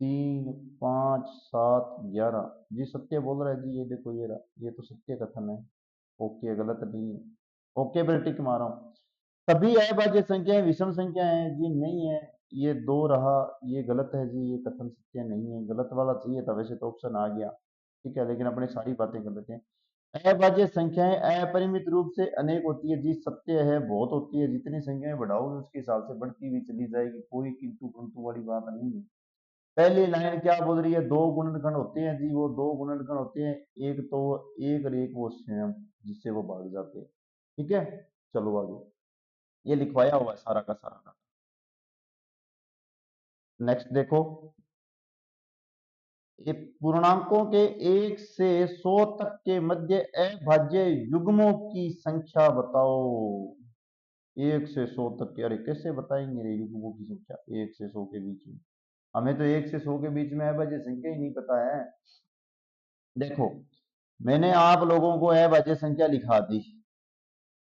3, 5, 7, 11। जी सत्य बोल रहा है जी, ये देखो ये रहा, ये तो सत्य कथन है। ओके, गलत नहीं है, ओके पर टिक मारा हूं। सभी अभाज्य संख्याएं विषम संख्या है जी, नहीं है। ये 2 रहा, ये गलत है जी, ये कथन सत्य नहीं है, गलत वाला चाहिए था, वैसे तो ऑप्शन आ गया, ठीक है, लेकिन अपने सारी बातें गलत हैं। अभाज्य संख्याएं अपरिमित रूप से अनेक होती है जी, सत्य है, बहुत होती है, जितनी संख्याएं बढ़ाओगे उसके हिसाब से बढ़ती हुई चली जाएगी, कोई किंतु परंतु वाली बात नहीं है। पहली लाइन क्या बोल रही है, दो गुणनखंड होते हैं जी, वो दो गुणनखंड होते हैं, एक तो एक और एक वो स्वयं, जिससे वो भाग जाते हैं, ठीक है। चलो आगे, ये लिखवाया हुआ है सारा का सारा। नेक्स्ट देखो, ये पूर्णांकों के 1 से 100 तक के मध्य अभाज्य युग्मों की संख्या बताओ। 1 से 100 तक के, अरे कैसे बताएंगे रे युग्मों की संख्या 1 से 100 के बीच में, हमें तो 1 से 100 के बीच में अभाज्य संख्या ही नहीं पता है। देखो, मैंने आप लोगों को अभाज्य संख्या लिखा दी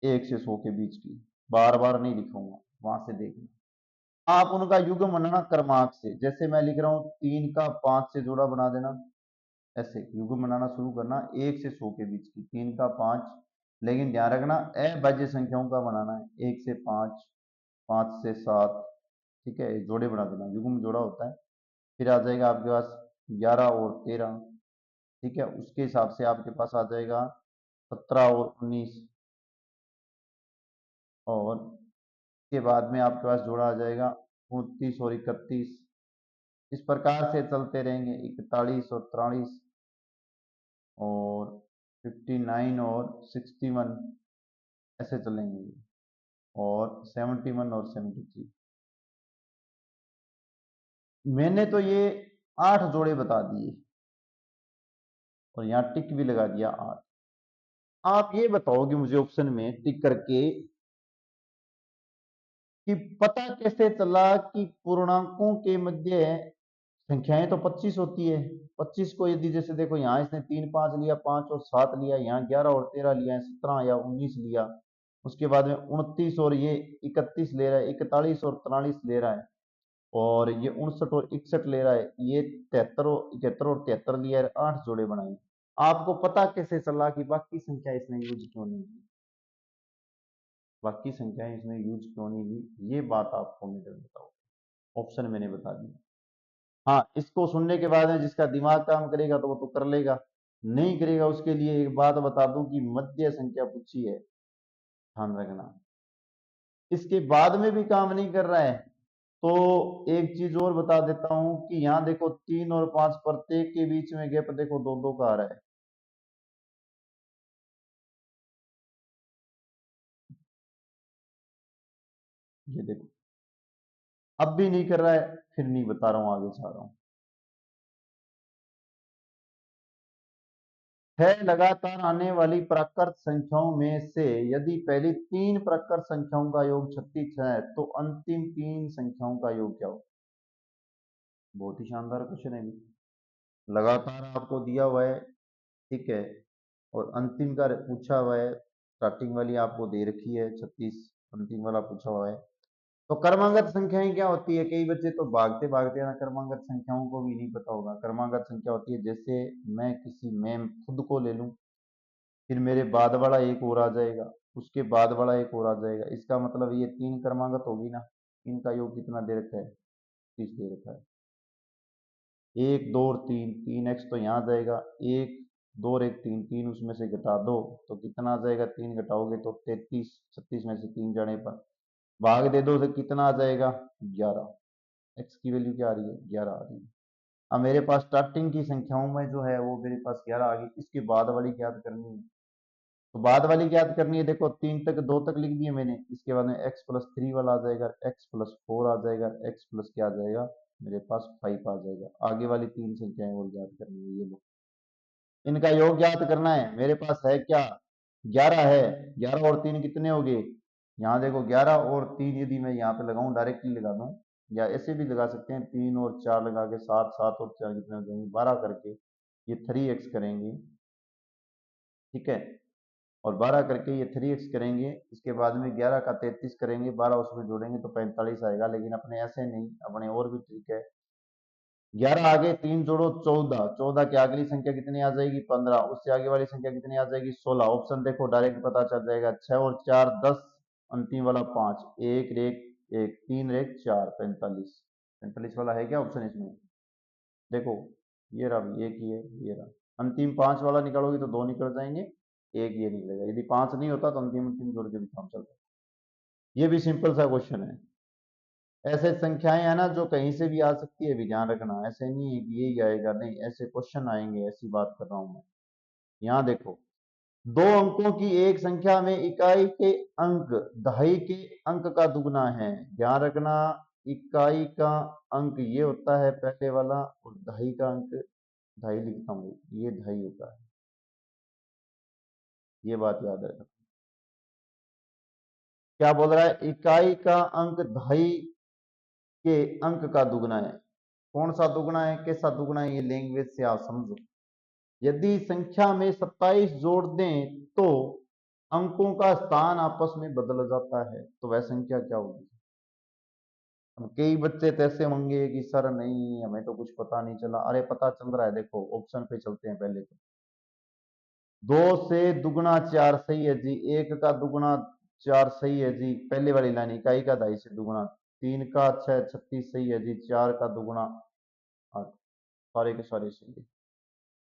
1 से 100 के बीच की, बार बार नहीं लिखूंगा, वहां से देखना। आप उनका युग्म बनाना क्रमांक से, जैसे मैं लिख रहा हूं 3 का 5 से जोड़ा बना देना, ऐसे युग्म बनाना शुरू करना 1 से 100 के बीच की, 3 का 5, लेकिन ध्यान रखना अभाज्य संख्याओं का बनाना है, 1 से 5, 5 से 7, ठीक है, ये जोड़े बना देना, युग्म जोड़ा होता है। फिर आ जाएगा आपके पास 11 और 13, ठीक है, उसके हिसाब से आपके पास आ जाएगा 17 और 19, और के बाद में आपके पास जोड़ा आ जाएगा 29 और 31, इस प्रकार से चलते रहेंगे, 41 और 43, और 59 और 61, ऐसे चलेंगे, और 71 और 73। मैंने तो ये 8 जोड़े बता दिए और यहाँ टिक भी लगा दिया 8। आप ये बताओगे मुझे ऑप्शन में टिक करके कि पता कैसे चला कि पूर्णांकों के मध्य संख्याएं तो 25 होती है, 25 को यदि जैसे देखो यहाँ इसने 3 5 लिया, 5 और 7 लिया, यहाँ 11 और 13 लिया, 17 या 19 लिया, उसके बाद में 29 और ये 31 ले रहा है, 41 और 43 ले रहा है, और ये 59 और 61 ले रहा है, ये 73 और 71 और 73 लिया है, 8 जोड़े बनाए। आपको पता कैसे चला कि बाकी संख्या इसने यूज क्यों नहीं की, बाकी संख्याएं इसने यूज क्यों नहीं की, ये बात आपको मैं बताऊँ, ऑप्शन मैंने बता दिया। हाँ, इसको सुनने के बाद में जिसका दिमाग काम करेगा तो वो तो कर लेगा, नहीं करेगा उसके लिए एक बात बता दूं कि मध्य संख्या पूछी है, ध्यान रखना। इसके बाद में भी काम नहीं कर रहा है तो एक चीज और बता देता हूं कि यहाँ देखो 3 और 5 प्रत्येक के बीच में गैप देखो 2 2 का आ रहा है, ये देखो अब भी नहीं कर रहा है, फिर नहीं बता रहा हूं, आगे जा रहा हूं। है लगातार आने वाली प्राकृत संख्याओं में से यदि पहली 3 प्राकृत संख्याओं का योग 36 है तो अंतिम 3 संख्याओं का योग क्या हो। बहुत ही शानदार क्वेश्चन है, लगातार आपको दिया हुआ है, ठीक है, और अंतिम का पूछा हुआ है, स्टार्टिंग वाली आपको दे रखी है 36, अंतिम वाला पूछा हुआ है। तो क्रमांगत संख्याएं क्या होती है, कई बच्चे तो भागते भागते ना क्रमांगत संख्याओं को भी नहीं पता होगा। क्रमांगत संख्या होती है जैसे मैं किसी मैं खुद को ले लूं, फिर मेरे बाद वाला एक और आ जाएगा, उसके बाद वाला एक और आ जाएगा, इसका मतलब ये 3 क्रमांगत होगी ना, इनका योग कितना दे रखा है, 30 दे रखा है। 1 2 और 3, 3x तो यहाँ जाएगा, 1 2 और 1 3, 3 उसमें से घटा दो तो कितना आ जाएगा, 3 घटाओगे तो 33, 36 में से 3 जाने पर भाग दे दो तो कितना आ जाएगा, 11। x की वैल्यू क्या आ रही है, 11 आ रही है। अब मेरे पास स्टार्टिंग की संख्याओं में जो है वो मेरे पास 11 आ गई, इसके बाद वाली ज्ञात करनी है, तो बाद वाली ज्ञात करनी है। देखो 3 तक 2 तक लिख दिए मैंने, इसके बाद में x प्लस 3 वाला आ जाएगा, x प्लस 4 आ जाएगा, x प्लस क्या आ जाएगा मेरे पास 5 आ जाएगा। आगे वाली 3 संख्याएं और ज्ञात करनी है, ये लो इनका योग ज्ञात करना है। मेरे पास है क्या, 11 है, 11 और 3 कितने हो गए, यहाँ देखो 11 और 3 यदि मैं यहाँ पे लगाऊं, डायरेक्टली लगा दूं या ऐसे भी लगा सकते हैं, 3 और 4 लगा के 7, 7 और 4 कितने हो जाएंगे 12 करके, ये 3x करेंगे, ठीक है, और 12 करके ये 3x करेंगे, इसके बाद में 11 का 33 करेंगे, 12 उसमें जोड़ेंगे तो 45 आएगा, लेकिन अपने ऐसे नहीं, अपने और भी ठीक है। 11 आगे 3 जोड़ो 14, 14 की अगली संख्या कितनी आ जाएगी 15, उससे आगे वाली संख्या कितनी आ जाएगी 16। ऑप्शन देखो डायरेक्ट पता चल जाएगा, 6 और 4 10, अंतिम वाला 5, एक एक एक, 3 एक 4, 45। 45 वाला है क्या ऑप्शन इसमें? देखो ये रहा भाई, एक ही है, ये रहा। अंतिम 5 वाला निकालोगे तो 2 निकल जाएंगे, एक ये निकलेगा। यदि 5 नहीं होता तो अंतिम अंतिम जोड़ के भी काम चलता है। ये भी सिंपल सा क्वेश्चन है। ऐसे संख्याएं है ना जो कहीं से भी आ सकती है, भी ध्यान रखना। ऐसे नहीं है कि यही आएगा, नहीं, ऐसे क्वेश्चन आएंगे, ऐसी बात कर रहा हूं मैं। यहाँ देखो, दो अंकों की एक संख्या में इकाई के अंक दहाई के अंक का दुगना है। ध्यान रखना, इकाई का अंक ये होता है पहले वाला, और दहाई का अंक, दहाई लिखता हूँ, ये दहाई होता है। ये बात याद रखना। क्या बोल रहा है? इकाई का अंक दहाई के अंक का दुगना है। कौन सा दुगना है, कैसा दुगना है, ये लैंग्वेज से आप समझो। यदि संख्या में 27 जोड़ दें तो अंकों का स्थान आपस में बदल जाता है, तो वह संख्या क्या होगी? अब कई बच्चे तो ऐसे होंगे कि सर नहीं, हमें तो कुछ पता नहीं चला। अरे पता चल रहा है, देखो ऑप्शन पे चलते हैं पहले तो। 2 से दुगना 4 सही है जी, 1 का दुगना 4 सही है जी, पहले वाली लाइन इकाई का दहाई से दुगना। 3 का 6 36 सही है जी, 4 का दुगना 8, सारे के सारे सही है।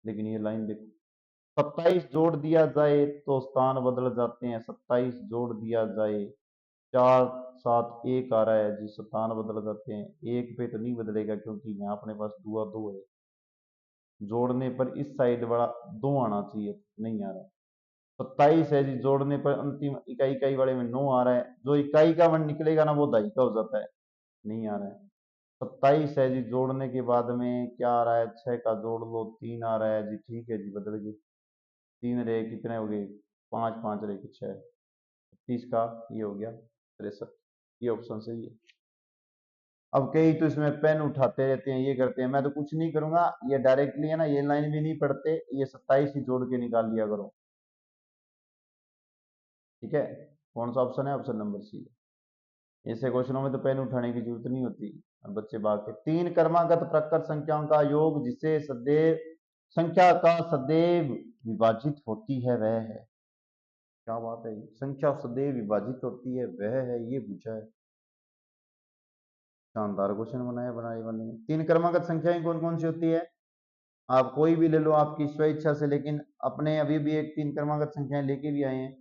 लेकिन ये लाइन देखो, 27 जोड़ दिया जाए तो स्थान बदल जाते हैं। 27 जोड़ दिया जाए, 4 7 1 आ रहा है जी, स्थान बदल जाते हैं। एक पे तो नहीं बदलेगा क्योंकि यहाँ अपने पास दुआ 2 है। जोड़ने पर इस साइड वाला 2 आना चाहिए, नहीं आ रहा। 27 है जी, जोड़ने पर अंतिम इकाई इकाई वाले में 9 आ रहा है। जो इकाई का वन निकलेगा ना वो दहाई का हो जाता है, नहीं आ रहा है। 27 है जी, जोड़ने के बाद में क्या आ रहा है? 6 का जोड़ लो, 3 आ रहा है जी, ठीक है जी, बदल गई। 3 रहे कितने हो गए? 5 5 रहे कि 6, 30 का ये हो गया 63। ये ऑप्शन सही है। अब कई तो इसमें पेन उठाते रहते हैं, ये करते हैं। मैं तो कुछ नहीं करूंगा, ये डायरेक्टली है ना, ये लाइन भी नहीं पढ़ते, ये 27 ही जोड़ के निकाल लिया करो। ठीक है, कौन सा ऑप्शन है? Option number C. ऐसे क्वेश्चनों में तो पेन उठाने की जरूरत नहीं होती और बच्चे भागते। 3 क्रमागत प्रकृत संख्याओं का योग जिसे सदैव संख्या का सदैव विभाजित होती है वह है। क्या बात है, संख्या सदैव विभाजित होती है वह है, ये पूछा है। शानदार क्वेश्चन बनाया बनाए वाले ने। 3 क्रमागत संख्याएं कौन कौन सी होती है? आप कोई भी ले लो आपकी स्वेच्छा से, लेकिन अपने अभी भी एक 3 क्रमागत संख्याएं लेके भी आए हैं।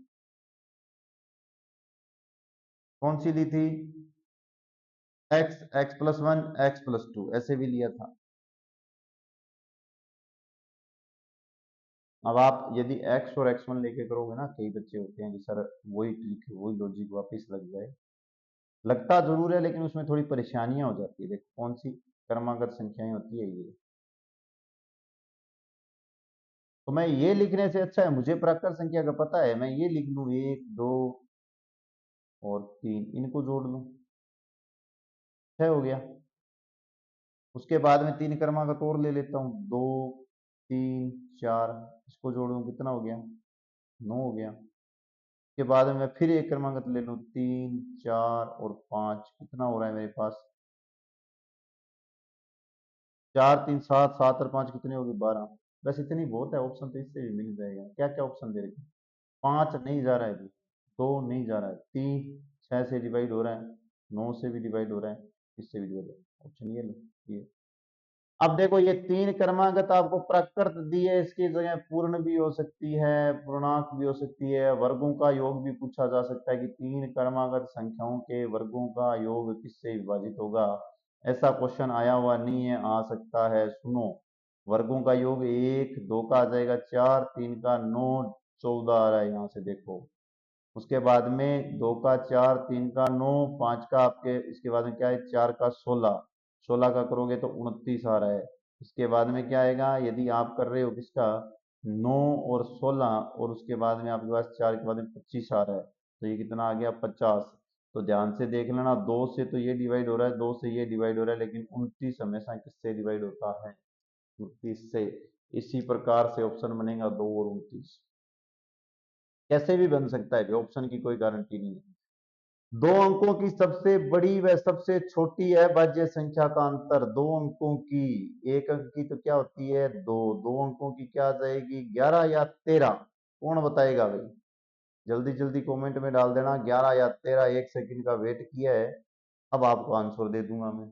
कौन सी ली थी? x, x+1, x+2, ऐसे भी लिया था। अब आप यदि x और x1 लेके करोगे ना, कई बच्चे होते हैं कि सर वही ट्रिक वही लॉजिक वापस लग जाए। लगता जरूर है लेकिन उसमें थोड़ी परेशानियां हो जाती है। देखो कौन सी क्रमागत संख्याएं होती है ये। तो मैं ये लिखने से अच्छा है, मुझे प्राकृत संख्या का पता है, मैं ये लिख लूं 1 2 और 3, इनको जोड़ लूं, 6 हो गया। उसके बाद में 3 क्रमागत और ले लेता हूँ, 2 3 4, इसको जोड़ूं कितना हो गया? 9 हो गया। के बाद में मैं फिर एक क्रमागत ले लूं, 3 4 और 5, कितना हो रहा है मेरे पास? 4 3 7, 7 और 5 कितने हो गए? 12। बस इतनी बहुत है, ऑप्शन तो इससे भी मिल जाएगा। क्या क्या ऑप्शन दे रखे? 5 नहीं जा रहा है जी, 2 नहीं जा रहा है, 3 6 से डिवाइड हो रहा है, 9 से भी डिवाइड हो रहा है, इससे भी डिवाइड हो रहा है। ऑप्शन ये लो, ये। अब देखो ये 3 क्रमागत आपको प्रकृत दी है, इसकी जगह पूर्ण भी हो सकती है, पूर्णांक भी हो सकती है, वर्गों का योग भी पूछा जा सकता है कि 3 क्रमागत संख्याओं के वर्गों का योग किससे विभाजित होगा। ऐसा क्वेश्चन आया हुआ नहीं है, आ सकता है। सुनो, वर्गों का योग 1 2 का आ जाएगा 4, 3 का 9 14 आ रहा है यहाँ से देखो। उसके बाद में 2 का 4, 3 का 9, 5 का आपके, इसके बाद में क्या है? 4 का 16, 16 का करोगे तो 29 आ रहा है। इसके बाद में क्या आएगा? यदि आप कर रहे हो किसका? 9 और 16, और उसके बाद में आपके पास 4 के बाद में 25 आ रहा है, तो ये कितना आ गया? 50। तो ध्यान से देख लेना, 2 से तो ये डिवाइड हो रहा है, 2 से ये डिवाइड हो रहा है, लेकिन 29 हमेशा किससे डिवाइड होता है? 29 से। इसी प्रकार से ऑप्शन बनेगा 2 और 29। कैसे भी बन सकता है, ऑप्शन की कोई गारंटी नहीं है। दो अंकों की सबसे बड़ी व सबसे छोटी अभाज्य संख्या का अंतर। दो अंकों की, एक अंक की तो क्या होती है? 2, 2 अंकों की क्या आ जाएगी? 11 या 13? कौन बताएगा भाई? जल्दी जल्दी कमेंट में डाल देना, 11 या 13। 1 सेकंड का वेट किया है। अब आपको आंसर दे दूंगा मैं।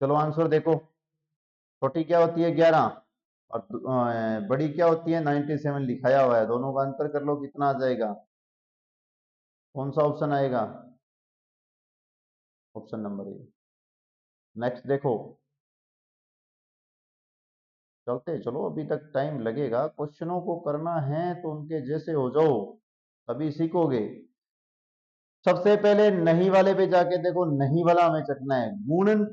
चलो आंसर देखो, छोटी क्या होती है 11 और बड़ी क्या होती है 97 लिखाया हुआ है, दोनों का अंतर कर लो कितना आ जाएगा, कौन सा ऑप्शन आएगा, ऑप्शन नंबर ए। नेक्स्ट देखो, चलते चलो अभी तक टाइम लगेगा, क्वेश्चनों को करना है तो उनके जैसे हो जाओ तभी सीखोगे। सबसे पहले नहीं वाले पे जाके देखो, नहीं वाला हमें चखना है, गुणन,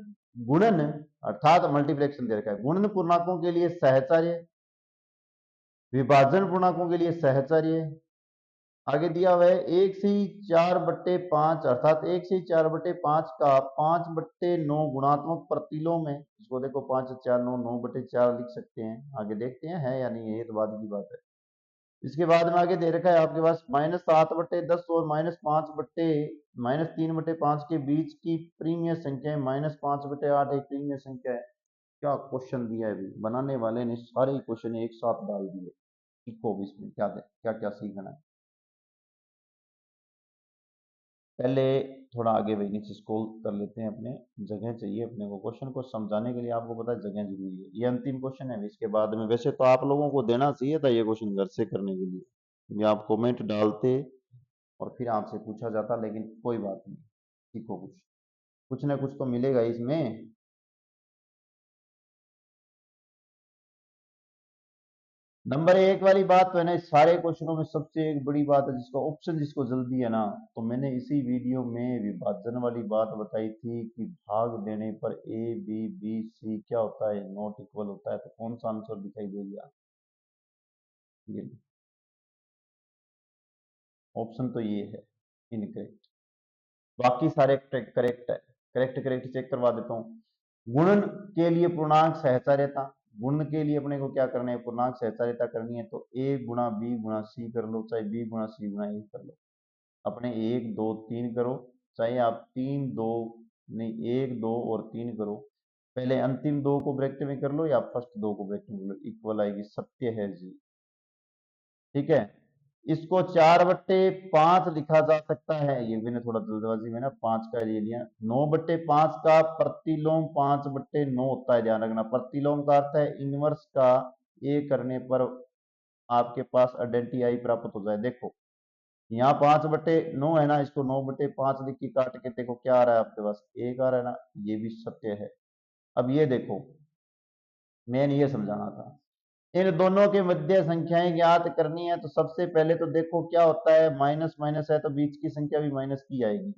गुणन अर्थात मल्टीप्लेक्शन दे रखा है, गुणन पूर्णांकों के लिए सहचार्य, विभाजन पूर्णांकों के लिए सहचार्य, आगे दिया हुआ है 1/4/5 अर्थात 1/4/5 का 5/9 गुणात्मक प्रतिलोम है, इसको देखो 5×4 9/4 लिख सकते हैं, आगे देखते हैं है या नहीं है, ये तो बाद की बात है। इसके बाद में आगे दे रखा है आपके पास -7/10 और -3/5 के बीच की प्रीमिय संख्या है, -5/8 एक प्रीमिय संख्या है। क्या क्वेश्चन दिया है अभी, बनाने वाले ने सारे क्वेश्चन एक साथ डाल दिए, सीखो भी इसमें क्या क्या क्या सीखना है। पहले थोड़ा आगे भाई नीचे स्क्रॉल कर लेते हैं, अपने जगह चाहिए अपने को, क्वेश्चन को समझाने के लिए आपको पता है जगह जरूरी है। ये अंतिम क्वेश्चन है, इसके बाद में वैसे तो आप लोगों को देना चाहिए था ये क्वेश्चन घर से करने के लिए, ये आप कमेंट डालते और फिर आपसे पूछा जाता, लेकिन कोई बात नहीं, सीखो कुछ, कुछ ना कुछ तो मिलेगा इसमें। नंबर एक वाली बात तो है ना, इस सारे क्वेश्चनों में सबसे एक बड़ी बात है जिसका ऑप्शन जिसको जल्दी है ना, तो मैंने इसी वीडियो में विभाजन वाली बात बताई थी कि भाग देने पर ए बी बी सी क्या होता है, नॉट इक्वल होता है, तो कौन सा आंसर दिखाई दे गया, ये ऑप्शन तो ये है इनकरेक्ट, बाकी सारे करेक्ट है, करेक्ट करेक्ट चेक करवा देता हूँ। गुणन के लिए पूर्णांक सहचार्यता, गुणन के लिए अपने को क्या करना है, पूर्णांक सहचार्यता करनी है, तो ए गुणा बी गुणा सी कर लो, चाहे बी गुणा सी गुणा ए कर लो, अपने 1 2 3 करो, चाहे आप 3 2 नहीं 1 2 और 3 करो, पहले अंतिम दो को ब्रैकेट में कर लो या फर्स्ट दो को ब्रैकेट में कर लो, इक्वल आएगी, सत्य है जी, ठीक है। इसको 4/5 लिखा जा सकता है, ये मैंने थोड़ा जल्दबाजी में ना 5 का ले लिया, 9/5 का प्रतिलोम 5/9 होता है, ध्यान रखना, प्रतिलोम का अर्थ है इनवर्स का, ए करने पर आपके पास आइडेंटिटी आई प्राप्त हो जाए। देखो यहाँ 5/9 है ना, इसको 9/5 लिख के काट के देखो क्या आ रहा है आपके पास, एक आ रहा है ना, ये भी सत्य है। अब ये देखो, मैंने ये समझाना था, इन दोनों के मध्य संख्याएं ज्ञात करनी है, तो सबसे पहले तो देखो क्या होता है, माइनस माइनस है तो बीच की संख्या भी माइनस की आएगी,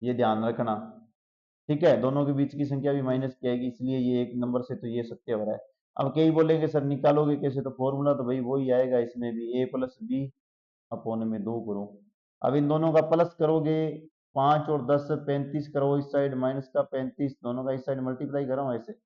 ये ध्यान रखना, ठीक है, दोनों के बीच की संख्या भी माइनस की आएगी, इसलिए ये एक नंबर से तो ये सत्य हो रहा है। अब कई बोलेंगे सर निकालोगे कैसे, तो फॉर्मूला तो भाई वही आएगा, इसमें भी a+b अपोन में 2 करो, अब इन दोनों का प्लस करोगे, 5 और 10 35 करो, इस साइड माइनस का 35, दोनों का इस साइड मल्टीप्लाई करो ऐसे,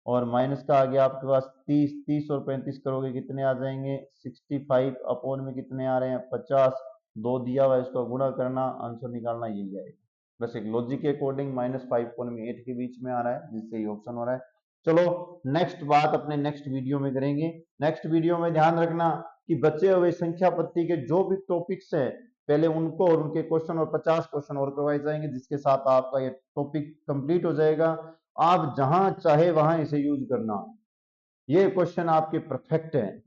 और माइनस का आ गया आपके पास 30, 30 और 35 करोगे कितने आ जाएंगे 65, अपोन में कितने आ रहे हैं 50, दो दिया हुआ है इसका गुणा करना, आंसर निकालना, यही आएगा। बस एक लॉजिक के अकॉर्डिंग -5/8 के बीच में आ रहा है, जिससे ये ऑप्शन हो रहा है। चलो नेक्स्ट बात अपने नेक्स्ट वीडियो में करेंगे। नेक्स्ट वीडियो में ध्यान रखना कि बचे हुए संख्या पत्ती के जो भी टॉपिक्स है, पहले उनको और उनके क्वेश्चन और 50 क्वेश्चन और करवाए जाएंगे, जिसके साथ आपका ये टॉपिक कंप्लीट हो जाएगा। आप जहां चाहे वहां इसे यूज करना, ये क्वेश्चन आपके परफेक्ट है।